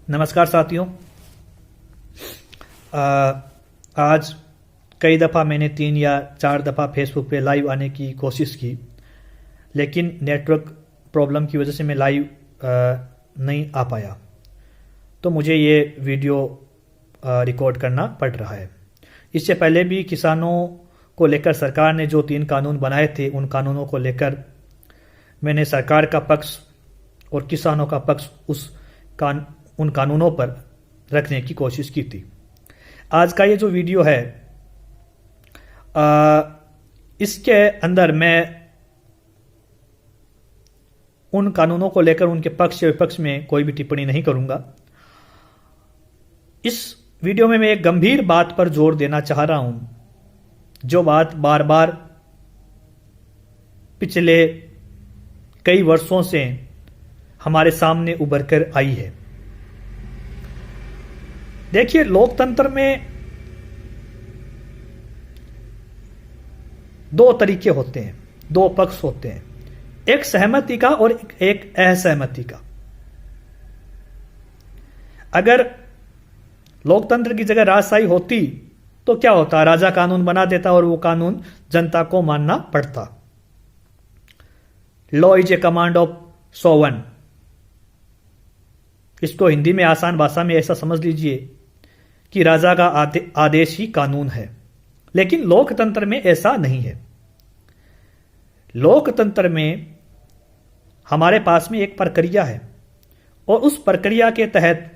नमस्कार साथियों। आज कई दफ़ा मैंने 3 या 4 दफ़ा फेसबुक पे लाइव आने की कोशिश की, लेकिन नेटवर्क प्रॉब्लम की वजह से मैं लाइव नहीं आ पाया। तो मुझे ये वीडियो रिकॉर्ड करना पड़ रहा है। इससे पहले भी किसानों को लेकर सरकार ने जो 3 कानून बनाए थे, उन कानूनों को लेकर मैंने सरकार का पक्ष और किसानों का पक्ष उन कानूनों पर रखने की कोशिश की थी। आज का ये जो वीडियो है, इसके अंदर मैं उन कानूनों को लेकर उनके पक्ष या विपक्ष में कोई भी टिप्पणी नहीं करूंगा। इस वीडियो में मैं एक गंभीर बात पर जोर देना चाह रहा हूं, जो बात बार बार पिछले कई वर्षों से हमारे सामने उभर कर आई है। देखिए, लोकतंत्र में 2 तरीके होते हैं, 2 पक्ष होते हैं, एक सहमति का और एक असहमति का। अगर लोकतंत्र की जगह राजशाही होती तो क्या होता? राजा कानून बना देता और वो कानून जनता को मानना पड़ता। Law is a command of sovereign. इसको हिंदी में आसान भाषा में ऐसा समझ लीजिए कि राजा का आदेश ही कानून है। लेकिन लोकतंत्र में ऐसा नहीं है। लोकतंत्र में हमारे पास में एक प्रक्रिया है और उस प्रक्रिया के तहत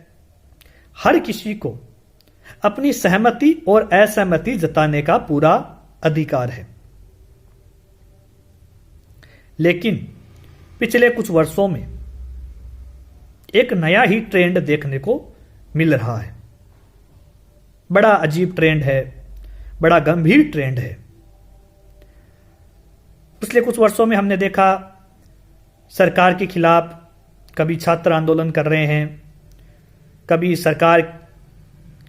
हर किसी को अपनी सहमति और असहमति जताने का पूरा अधिकार है। लेकिन पिछले कुछ वर्षों में एक नया ही ट्रेंड देखने को मिल रहा है। बड़ा अजीब ट्रेंड है, बड़ा गंभीर ट्रेंड है। पिछले कुछ वर्षों में हमने देखा सरकार के खिलाफ कभी छात्र आंदोलन कर रहे हैं, कभी सरकार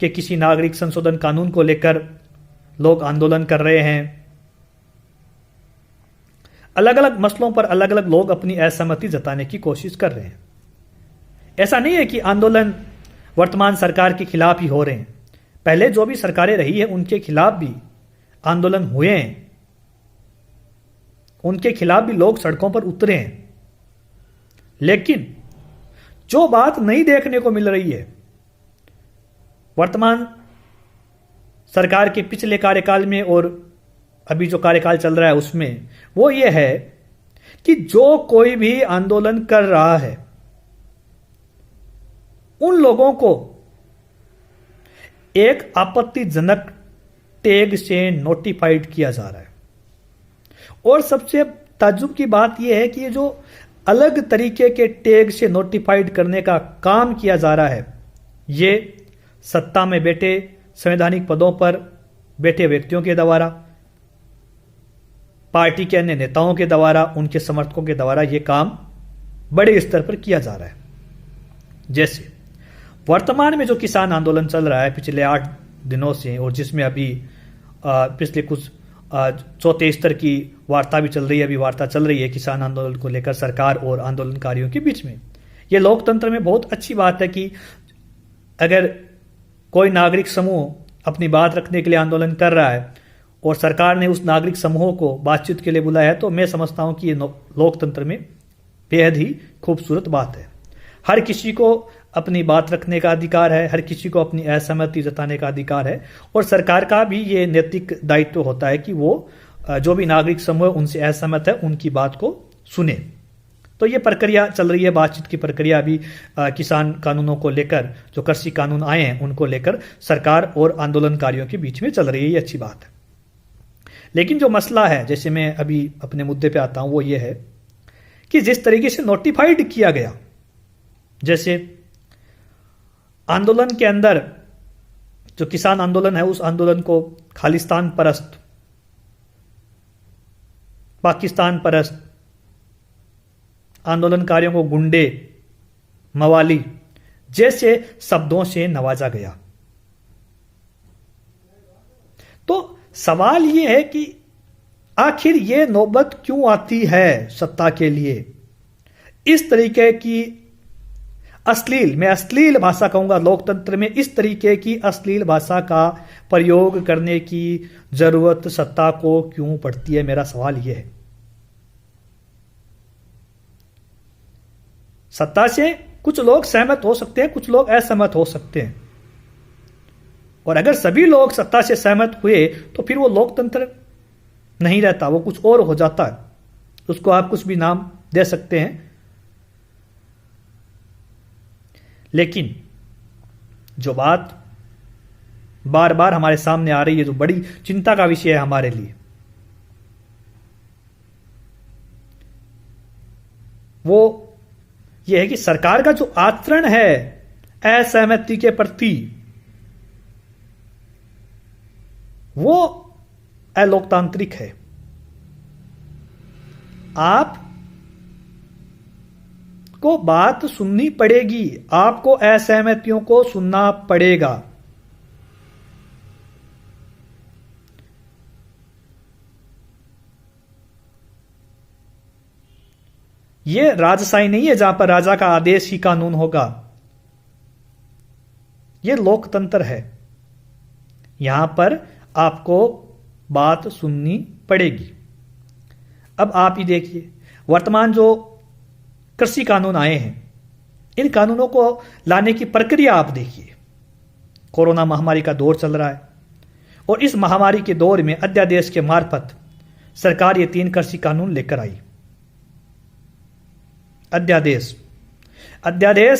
के किसी नागरिक संशोधन कानून को लेकर लोग आंदोलन कर रहे हैं। अलग अलग मसलों पर अलग अलग लोग अपनी असहमति जताने की कोशिश कर रहे हैं। ऐसा नहीं है कि आंदोलन वर्तमान सरकार के खिलाफ ही हो रहे हैं। पहले जो भी सरकारें रही है उनके खिलाफ भी आंदोलन हुए हैं, उनके खिलाफ भी लोग सड़कों पर उतरे हैं। लेकिन जो बात नहीं देखने को मिल रही है वर्तमान सरकार के पिछले कार्यकाल में और अभी जो कार्यकाल चल रहा है उसमें, वो ये है कि जो कोई भी आंदोलन कर रहा है उन लोगों को एक आपत्तिजनक टैग से नोटिफाइड किया जा रहा है। और सबसे ताज्जुब की बात यह है कि ये जो अलग तरीके के टैग से नोटिफाइड करने का काम किया जा रहा है, ये सत्ता में बैठे संवैधानिक पदों पर बैठे व्यक्तियों के द्वारा, पार्टी के अन्य नेताओं के द्वारा, उनके समर्थकों के द्वारा ये काम बड़े स्तर पर किया जा रहा है। जैसे वर्तमान में जो किसान आंदोलन चल रहा है पिछले 8 दिनों से, और जिसमें अभी पिछले कुछ चौथे स्तर की वार्ता भी चल रही है, अभी वार्ता चल रही है किसान आंदोलन को लेकर सरकार और आंदोलनकारियों के बीच में। यह लोकतंत्र में बहुत अच्छी बात है कि अगर कोई नागरिक समूह अपनी बात रखने के लिए आंदोलन कर रहा है और सरकार ने उस नागरिक समूह को बातचीत के लिए बुलाया है, तो मैं समझता हूं कि ये लोकतंत्र में बेहद ही खूबसूरत बात है। हर किसी को अपनी बात रखने का अधिकार है, हर किसी को अपनी असहमति जताने का अधिकार है, और सरकार का भी ये नैतिक दायित्व होता है कि वो जो भी नागरिक समूह उनसे असहमत है उनकी बात को सुने। तो ये प्रक्रिया चल रही है, बातचीत की प्रक्रिया अभी किसान कानूनों को लेकर, जो कृषि कानून आए हैं उनको लेकर सरकार और आंदोलनकारियों के बीच में चल रही है। ये अच्छी बात है। लेकिन जो मसला है, जैसे मैं अभी अपने मुद्दे पे आता हूं, वो ये है कि जिस तरीके से नोटिफाइड किया गया, जैसे आंदोलन के अंदर जो किसान आंदोलन है उस आंदोलन को खालिस्तान परस्त, पाकिस्तान परस्त, आंदोलनकारियों को गुंडे, मवाली जैसे शब्दों से नवाजा गया। तो सवाल यह है कि आखिर ये नौबत क्यों आती है सत्ता के लिए? इस तरीके की मैं अश्लील भाषा कहूंगा, लोकतंत्र में इस तरीके की अश्लील भाषा का प्रयोग करने की जरूरत सत्ता को क्यों पड़ती है? मेरा सवाल यह है। सत्ता से कुछ लोग सहमत हो सकते हैं, कुछ लोग असहमत हो सकते हैं, और अगर सभी लोग सत्ता से सहमत हुए तो फिर वो लोकतंत्र नहीं रहता, वो कुछ और हो जाता है। उसको आप कुछ भी नाम दे सकते हैं, लेकिन जो बात बार बार हमारे सामने आ रही है, जो बड़ी चिंता का विषय है हमारे लिए, वो ये है कि सरकार का जो आचरण है असहमति के प्रति, वो अलोकतांत्रिक है। आप को बात सुननी पड़ेगी, आपको असहमतियों को सुनना पड़ेगा। यह राजशाही नहीं है जहां पर राजा का आदेश ही कानून होगा। यह लोकतंत्र है, यहां पर आपको बात सुननी पड़ेगी। अब आप ही देखिए, वर्तमान जो कृषि कानून आए हैं, इन कानूनों को लाने की प्रक्रिया आप देखिए। कोरोना महामारी का दौर चल रहा है, और इस महामारी के दौर में अध्यादेश के मार्फत सरकार ये 3 कृषि कानून लेकर आई। अध्यादेश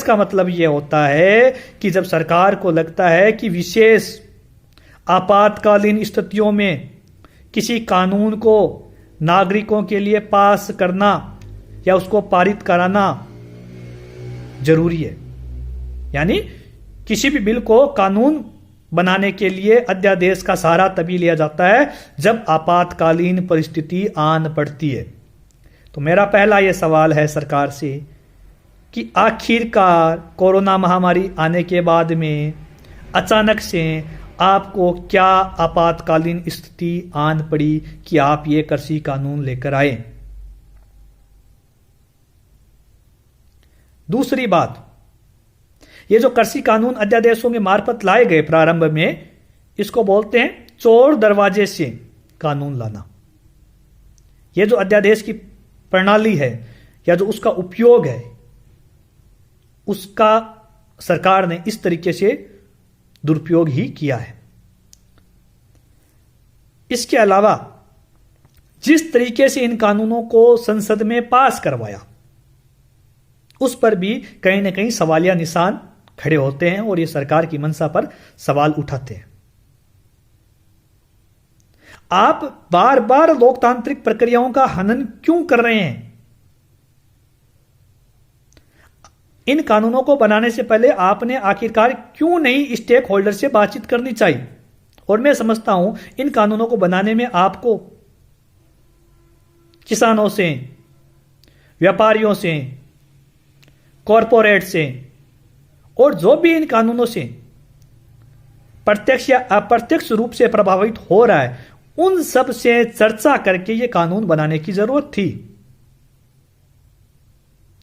का मतलब यह होता है कि जब सरकार को लगता है कि विशेष आपातकालीन स्थितियों में किसी कानून को नागरिकों के लिए पास करना या उसको पारित कराना जरूरी है, यानी किसी भी बिल को कानून बनाने के लिए अध्यादेश का सहारा तभी लिया जाता है जब आपातकालीन परिस्थिति आन पड़ती है। तो मेरा पहला यह सवाल है सरकार से कि आखिरकार कोरोना महामारी आने के बाद में अचानक से आपको क्या आपातकालीन स्थिति आन पड़ी कि आप ये कृषि कानून लेकर आए? दूसरी बात, ये जो कृषि कानून अध्यादेशों के मार्फत लाए गए प्रारंभ में, इसको बोलते हैं चोर दरवाजे से कानून लाना। ये जो अध्यादेश की प्रणाली है या जो उसका उपयोग है, उसका सरकार ने इस तरीके से दुरुपयोग ही किया है। इसके अलावा जिस तरीके से इन कानूनों को संसद में पास करवाया, उस पर भी कहीं ना कहीं सवालिया निशान खड़े होते हैं और ये सरकार की मंशा पर सवाल उठाते हैं। आप बार बार लोकतांत्रिक प्रक्रियाओं का हनन क्यों कर रहे हैं? इन कानूनों को बनाने से पहले आपने आखिरकार क्यों नहीं स्टेक होल्डर से बातचीत करनी चाहिए? और मैं समझता हूं इन कानूनों को बनाने में आपको किसानों से, व्यापारियों से, कॉरपोरेट से और जो भी इन कानूनों से प्रत्यक्ष या अप्रत्यक्ष रूप से प्रभावित हो रहा है, उन सब से चर्चा करके ये कानून बनाने की जरूरत थी।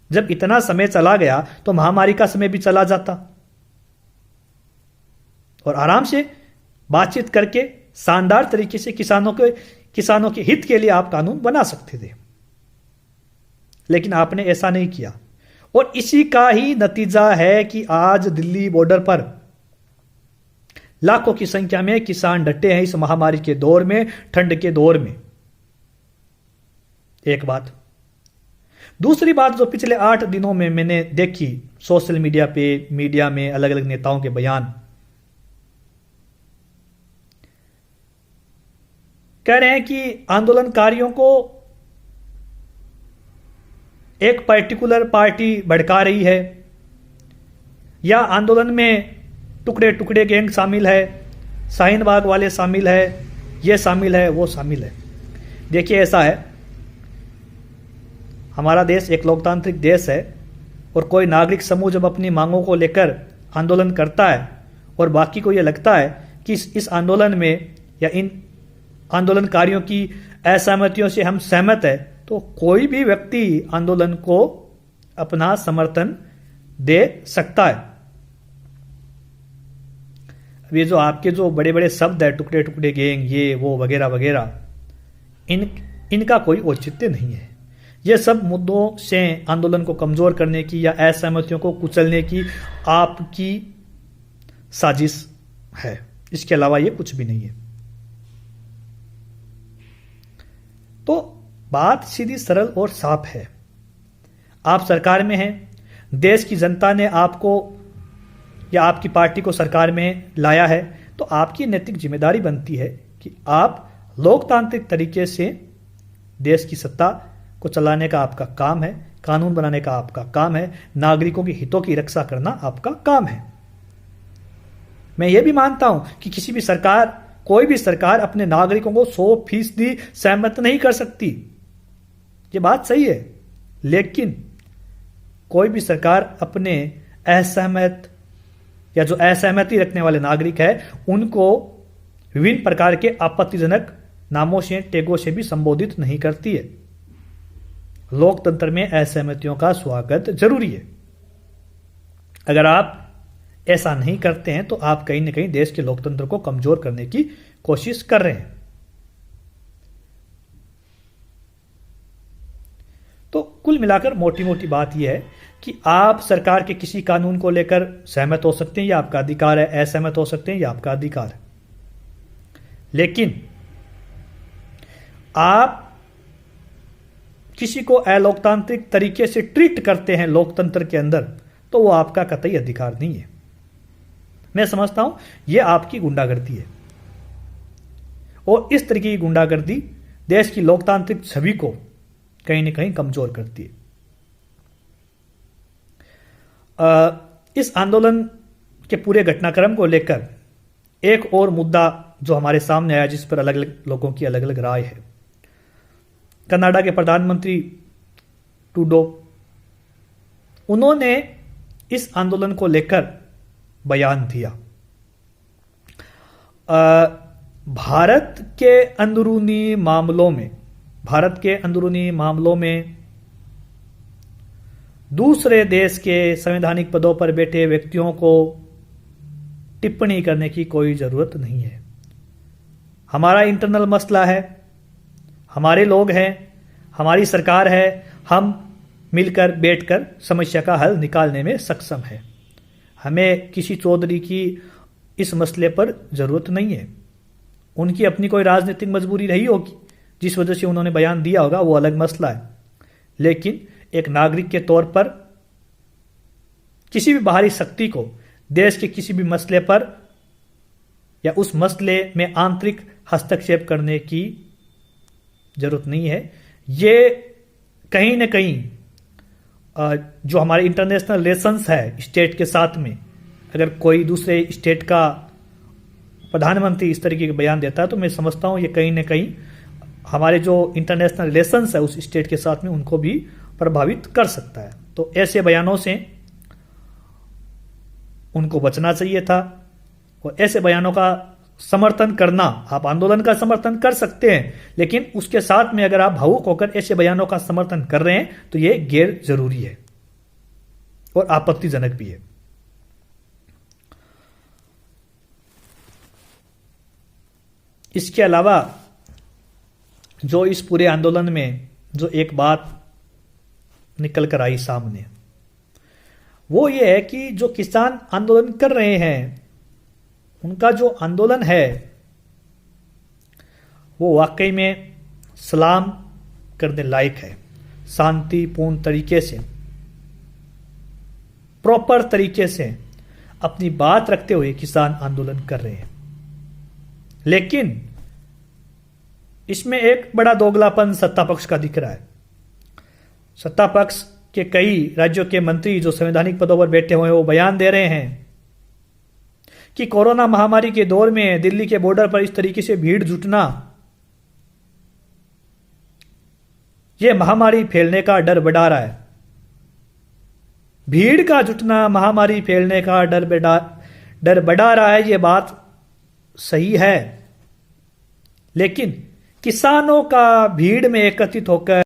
जब इतना समय चला गया तो महामारी का समय भी चला जाता और आराम से बातचीत करके शानदार तरीके से किसानों के हित के लिए आप कानून बना सकते थे, लेकिन आपने ऐसा नहीं किया। और इसी का ही नतीजा है कि आज दिल्ली बॉर्डर पर लाखों की संख्या में किसान डटे हैं इस महामारी के दौर में, ठंड के दौर में। एक बात। दूसरी बात जो पिछले 8 दिनों में मैंने देखी सोशल मीडिया पे, मीडिया में अलग अलग नेताओं के बयान, कह रहे हैं कि आंदोलनकारियों को एक पर्टिकुलर पार्टी भड़का रही है या आंदोलन में टुकड़े टुकड़े गैंग शामिल है, शाहीन बाग वाले शामिल है, ये शामिल है, वो शामिल है। देखिए ऐसा है, हमारा देश एक लोकतांत्रिक देश है और कोई नागरिक समूह जब अपनी मांगों को लेकर आंदोलन करता है और बाकी को यह लगता है कि इस आंदोलन में या इन आंदोलनकारियों की असहमतियों से हम सहमत है, तो कोई भी व्यक्ति आंदोलन को अपना समर्थन दे सकता है। अब ये जो आपके जो बड़े बड़े शब्द है, टुकड़े टुकड़े गैंग, ये वो वगैरह वगैरह, इनका कोई औचित्य नहीं है। ये सब मुद्दों से आंदोलन को कमजोर करने की या असहमतियों को कुचलने की आपकी साजिश है, इसके अलावा ये कुछ भी नहीं है। तो बात सीधी सरल और साफ है। आप सरकार में हैं, देश की जनता ने आपको या आपकी पार्टी को सरकार में लाया है, तो आपकी नैतिक जिम्मेदारी बनती है कि आप लोकतांत्रिक तरीके से देश की सत्ता को चलाने का आपका काम है, कानून बनाने का आपका काम है, नागरिकों के हितों की रक्षा करना आपका काम है। मैं ये भी मानता हूं कि किसी भी सरकार, कोई भी सरकार अपने नागरिकों को 100% सहमत नहीं कर सकती, ये बात सही है। लेकिन कोई भी सरकार अपने असहमत या जो असहमति रखने वाले नागरिक है, उनको विभिन्न प्रकार के आपत्तिजनक नामों से, टैगों से भी संबोधित नहीं करती है। लोकतंत्र में असहमतियों का स्वागत जरूरी है। अगर आप ऐसा नहीं करते हैं तो आप कहीं ना कहीं देश के लोकतंत्र को कमजोर करने की कोशिश कर रहे हैं। तो कुल मिलाकर मोटी मोटी बात यह है कि आप सरकार के किसी कानून को लेकर सहमत हो सकते हैं, यह आपका अधिकार है, असहमत हो सकते हैं, यह आपका अधिकार है। लेकिन आप किसी को अलोकतांत्रिक तरीके से ट्रीट करते हैं लोकतंत्र के अंदर, तो वो आपका कतई अधिकार नहीं है। मैं समझता हूं यह आपकी गुंडागर्दी है, और इस तरीके की गुंडागर्दी देश की लोकतांत्रिक छवि को कहीं ना कहीं कमजोर करती है। इस आंदोलन के पूरे घटनाक्रम को लेकर एक और मुद्दा जो हमारे सामने आया, जिस पर अलग अलग लोगों की अलग अलग राय है। कनाडा के प्रधानमंत्री ट्रूडो, उन्होंने इस आंदोलन को लेकर बयान दिया। भारत के अंदरूनी मामलों में दूसरे देश के संवैधानिक पदों पर बैठे व्यक्तियों को टिप्पणी करने की कोई जरूरत नहीं है। हमारा इंटरनल मसला है, हमारे लोग हैं, हमारी सरकार है, हम मिलकर बैठकर समस्या का हल निकालने में सक्षम है। हमें किसी चौधरी की इस मसले पर जरूरत नहीं है। उनकी अपनी कोई राजनीतिक मजबूरी रही होगी जिस वजह से उन्होंने बयान दिया होगा, वो अलग मसला है। लेकिन एक नागरिक के तौर पर किसी भी बाहरी शक्ति को देश के किसी भी मसले पर या उस मसले में आंतरिक हस्तक्षेप करने की जरूरत नहीं है। ये कहीं ना कहीं जो हमारे इंटरनेशनल रिलेशंस है स्टेट के साथ में, अगर कोई दूसरे स्टेट का प्रधानमंत्री इस तरीके के बयान देता है, तो मैं समझता हूं ये कहीं ना कहीं हमारे जो इंटरनेशनल रिलेशंस है उस स्टेट के साथ में उनको भी प्रभावित कर सकता है। तो ऐसे बयानों से उनको बचना चाहिए था। और ऐसे बयानों का समर्थन करना, आप आंदोलन का समर्थन कर सकते हैं, लेकिन उसके साथ में अगर आप भावुक होकर ऐसे बयानों का समर्थन कर रहे हैं तो यह गैर जरूरी है और आपत्तिजनक भी है। इसके अलावा जो इस पूरे आंदोलन में जो एक बात निकल कर आई सामने, वो ये है कि जो किसान आंदोलन कर रहे हैं उनका जो आंदोलन है वो वाकई में सलाम करने लायक है। शांतिपूर्ण तरीके से, प्रॉपर तरीके से अपनी बात रखते हुए किसान आंदोलन कर रहे हैं। लेकिन इसमें एक बड़ा दोगलापन सत्ता पक्ष का दिख रहा है। सत्ता पक्ष के कई राज्यों के मंत्री जो संवैधानिक पदों पर बैठे हुए हैं वो बयान दे रहे हैं कि कोरोना महामारी के दौर में दिल्ली के बॉर्डर पर इस तरीके से भीड़ जुटना, यह महामारी फैलने का डर बढ़ा रहा है। भीड़ का जुटना महामारी फैलने का डर बढ़ा रहा है, यह बात सही है। लेकिन किसानों का भीड़ में एकत्रित होकर